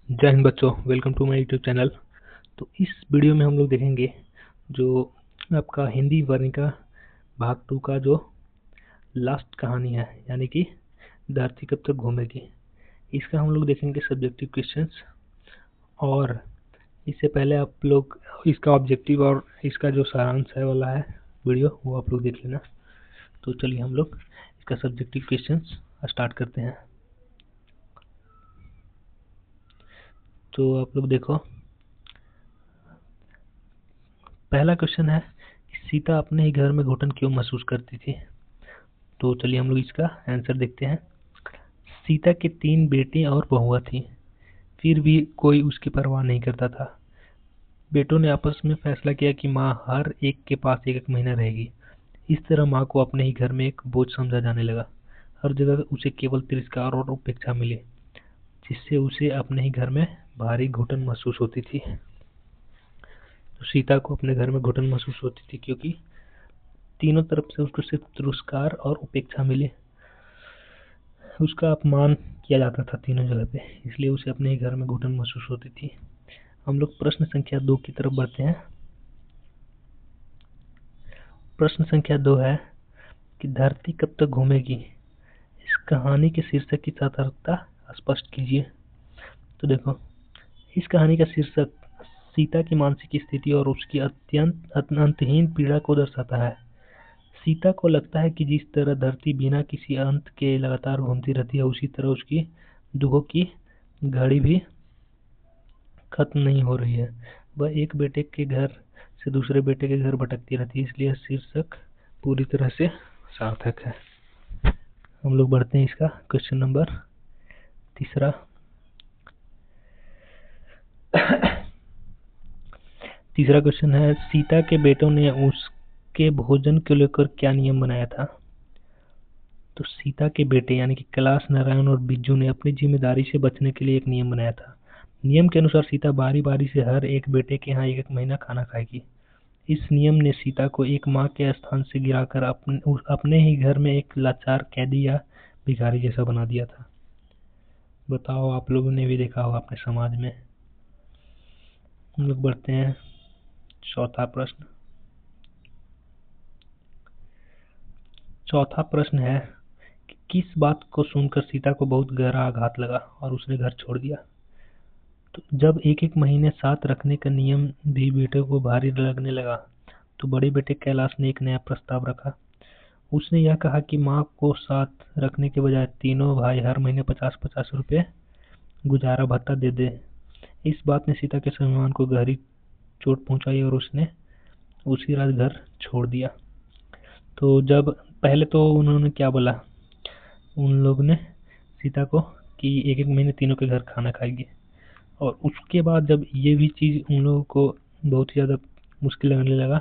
जय हिंद बच्चों, welcome to my YouTube channel. तो इस वीडियो में हम लोग देखेंगे जो आपका हिंदी वर्णिका भाग 2 का जो लास्ट कहानी है, यानी कि धरती कब तक घूमेगी। इसका हम लोग देखेंगे सब्जेक्टिव क्वेश्चंस, और इससे पहले आप लोग इसका ऑब्जेक्टिव और इसका जो सारांश है वाला है वीडियो, वो आप लोग देख लेना। तो चलिए हम लोग इसका सब्जेक्टिव क्वेश्चंस स्टार्ट करते हैं। तो आप लोग देखो, पहला क्वेश्चन है कि सीता अपने ही घर में घुटन क्यों महसूस करती थी। तो चलिए हम लोग इसका आंसर देखते हैं। सीता के 3 बेटे और बहुआ थी, फिर भी कोई उसकी परवाह नहीं करता था। बेटों ने आपस में फैसला किया कि माँ हर एक के पास एक एक महीना रहेगी। इस तरह माँ को अपने ही घर में एक बोझ समझा जाने लगा। हर जगह उसे केवल तिरस्कार और उपेक्षा मिली, जिससे उसे अपने ही घर में भारी घुटन महसूस होती थी। तो सीता को अपने घर में घुटन महसूस होती थी क्योंकि तीनों तरफ से उसको सिर्फ तिरस्कार और उपेक्षा मिली। उसका अपमान किया जाता था तीनों जगह पे, इसलिए उसे अपने ही घर में घुटन महसूस होती थी। हम लोग प्रश्न संख्या 2 की तरफ बढ़ते हैं। प्रश्न संख्या 2 है कि धरती कब तक घूमेगी। इस कहानी के शीर्षक की सार्थकता स्पष्ट कीजिए। तो देखो, इस कहानी का शीर्षक सीता की मानसिक स्थिति और उसकी अत्यंत अंतहीन पीड़ा को दर्शाता है। सीता को लगता है कि जिस तरह धरती बिना किसी अंत के लगातार घूमती रहती है, उसी तरह उसकी दुखों की घड़ी भी खत्म नहीं हो रही है। वह एक बेटे के घर से दूसरे बेटे के घर भटकती रहती है, इसलिए शीर्षक पूरी तरह से सार्थक है। हम लोग बढ़ते हैं इसका क्वेश्चन नंबर तीसरा। तीसरा क्वेश्चन है, सीता के बेटों ने उसके भोजन को लेकर क्या नियम बनाया था। तो सीता के बेटे यानी कि कैलाश, नारायण और बिज्जू ने अपनी जिम्मेदारी से बचने के लिए एक नियम बनाया था। नियम के अनुसार सीता बारी बारी से हर एक बेटे के यहाँ एक एक महीना खाना खाएगी। इस नियम ने सीता को एक माँ के स्थान से गिराकर अपने ही घर में एक लाचार कैदी या भिखारी जैसा बना दिया था। बताओ, आप लोगों ने भी देखा होगा अपने समाज में। हम लोग बढ़ते हैं चौथा प्रश्न। चौथा प्रश्न है कि किस बात को सुनकर सीता को बहुत गहरा आघात लगा और उसने घर छोड़ दिया। तो जब एक एक महीने साथ रखने का नियम भी बेटे को भारी लगने लगा, तो बड़े बेटे कैलाश ने एक नया प्रस्ताव रखा। उसने यह कहा कि माँ को साथ रखने के बजाय तीनों भाई हर महीने 50-50 रुपए गुजारा भत्ता दे दे। इस बात ने सीता के स्वाभिमान को गहरी चोट पहुंचाई और उसने उसी रात घर छोड़ दिया। तो जब पहले तो उन्होंने क्या बोला, उन लोग ने सीता को कि एक एक महीने तीनों के घर खाना खाएगी, और उसके बाद जब ये भी चीज़ उन लोगों को बहुत ही ज़्यादा मुश्किल लगने लगा,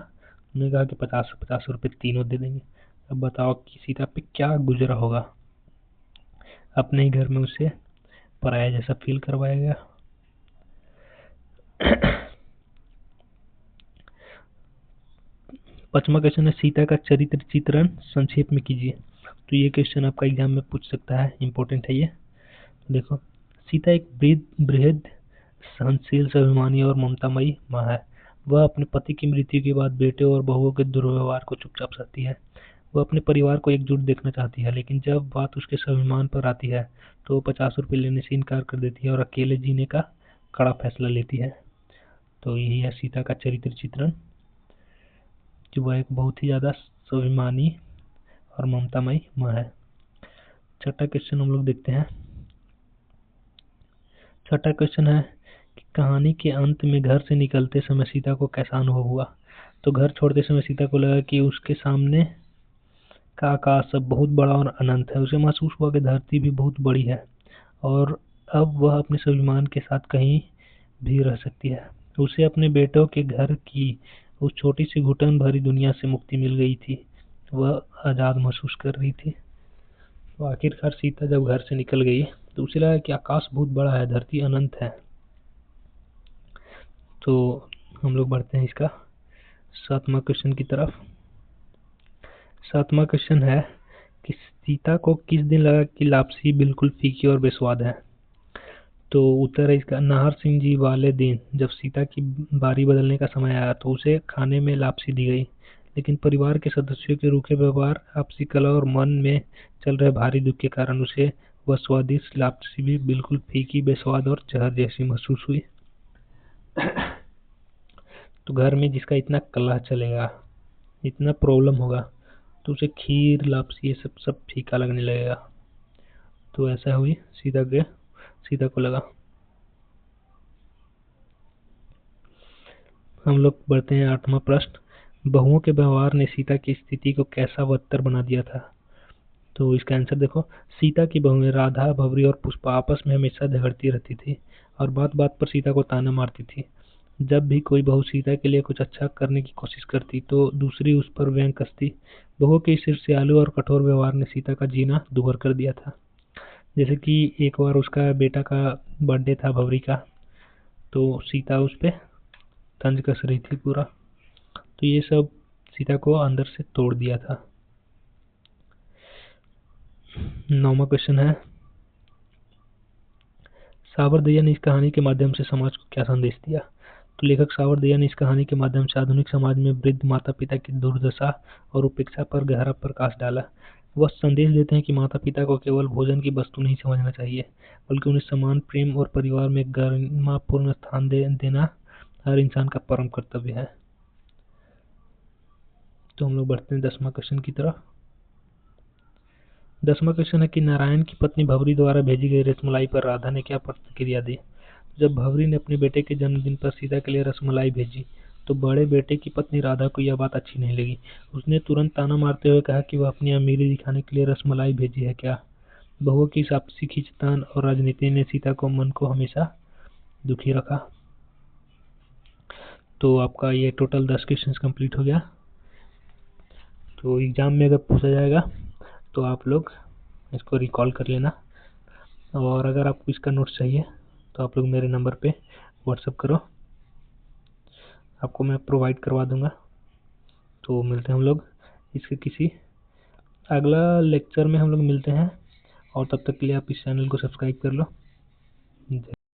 उन्होंने कहा कि 50-50 रुपये तीनों दे देंगे। अब बताओ कि सीता पे क्या गुजरा होगा। अपने ही घर में उसे पराया जैसा फील करवाया गया। पांचवा क्वेश्चन है, सीता का चरित्र चित्रण संक्षेप में कीजिए। तो ये क्वेश्चन आपका एग्जाम में पूछ सकता है, इंपॉर्टेंट है ये। देखो, सीता एक बृहद, सहनशील, स्वाभिमानी और ममतामयी माँ है। वह अपने पति की मृत्यु के बाद बेटे और बहुओं के दुर्व्यवहार को चुपचाप सहती है। वह अपने परिवार को एकजुट देखना चाहती है, लेकिन जब बात उसके स्वाभिमान पर आती है तो वो 50 रुपये लेने से इनकार कर देती है और अकेले जीने का कड़ा फैसला लेती है। तो यही है सीता का चरित्र चित्रण, कि वह एक बहुत ही ज़्यादा स्वाभिमानी और ममतामयी माँ है। छठा क्वेश्चन हम लोग देखते हैं। छठा क्वेश्चन है कि कहानी के अंत में घर से निकलते समय सीता को कैसा अनुभव हुआ। तो घर छोड़ते समय सीता को लगा कि उसके सामने का आकाश सब बहुत बड़ा और अनंत है। उसे महसूस हुआ कि धरती भी बहुत बड़ी है और अब वह अपने स्वाभिमान के साथ कहीं भी रह सकती है। उसे अपने बेटों के घर की उस छोटी सी घुटन भरी दुनिया से मुक्ति मिल गई थी। वह आज़ाद महसूस कर रही थी। तो आखिरकार सीता जब घर से निकल गई तो उसे लगा कि आकाश बहुत बड़ा है, धरती अनंत है। तो हम लोग बढ़ते हैं इसका सातवां क्वेश्चन की तरफ। सातवां क्वेश्चन है कि सीता को किस दिन लगा कि लापसी बिल्कुल फीकी और बेस्वाद है। तो उत्तर है इसका, नाहर सिंह जी वाले दिन जब सीता की बारी बदलने का समय आया तो उसे खाने में लापसी दी गई, लेकिन परिवार के सदस्यों के रूखे व्यवहार, आपसी कलह और मन में चल रहे भारी दुख के कारण उसे वह स्वादिष्ट लापसी भी बिल्कुल फीकी, बेस्वाद और जहर जैसी महसूस हुई। तो घर में जिसका इतना कलह चलेगा, इतना प्रॉब्लम होगा, तो उसे खीर, लापसी, ये सब सब फीका लगने लगेगा। तो ऐसा हुई सीता को लगा। हम लोग बढ़ते हैं 8वां प्रश्न, बहुओं के व्यवहार ने सीता की स्थिति को कैसा बदतर बना दिया था। तो इसका आंसर देखो, सीता की बहुएं राधा, भवरी और पुष्पा आपस में हमेशा झगड़ती रहती थी और बात बात पर सीता को ताना मारती थी। जब भी कोई बहू सीता के लिए कुछ अच्छा करने की कोशिश करती तो दूसरी उस पर व्यंग कसती। बहू के इस ईर्ष्यालु और कठोर व्यवहार ने सीता का जीना दुभर कर दिया था। जैसे कि एक बार उसका बेटा का बर्थडे था, भवरी का, तो सीता उस पे तंज कस रही थी पूरा। तो ये सब सीता को अंदर से तोड़ दिया था। 9वां क्वेश्चन है, सावरदैया ने इस कहानी के माध्यम से समाज को क्या संदेश दिया। तो लेखक सावरदैया ने इस कहानी के माध्यम से आधुनिक समाज में वृद्ध माता पिता की दुर्दशा और उपेक्षा पर गहरा प्रकाश डाला। वह संदेश देते हैं कि माता पिता को केवल भोजन की वस्तु नहीं समझना चाहिए, बल्कि उन्हें सम्मान, प्रेम और परिवार में गरिमापूर्ण स्थान देना हर इंसान का परम कर्तव्य है। तो हम लोग बढ़ते हैं 10वां क्वेश्चन की तरफ। 10वां क्वेश्चन है कि नारायण की पत्नी भवरी द्वारा भेजी गई रसमलाई पर राधा ने क्या प्रतिक्रिया दी। जब भवरी ने अपने बेटे के जन्मदिन पर सीता के लिए रसमलाई भेजी तो बड़े बेटे की पत्नी राधा को यह बात अच्छी नहीं लगी। उसने तुरंत ताना मारते हुए कहा कि वह अपनी अमीरी दिखाने के लिए रसमलाई भेजी है क्या। बहुओं की इस आपसी खींचतान और राजनीति ने सीता को मन को हमेशा दुखी रखा। तो आपका ये टोटल 10 क्वेश्चन कंप्लीट हो गया। तो एग्जाम में अगर पूछा जाएगा तो आप लोग इसको रिकॉल कर लेना, और अगर आपको इसका नोट्स चाहिए तो आप लोग मेरे नंबर पे व्हाट्सएप करो, आपको मैं प्रोवाइड करवा दूंगा। तो मिलते हैं हम लोग इसके किसी अगला लेक्चर में, हम लोग मिलते हैं, और तब तक के लिए आप इस चैनल को सब्सक्राइब कर लो।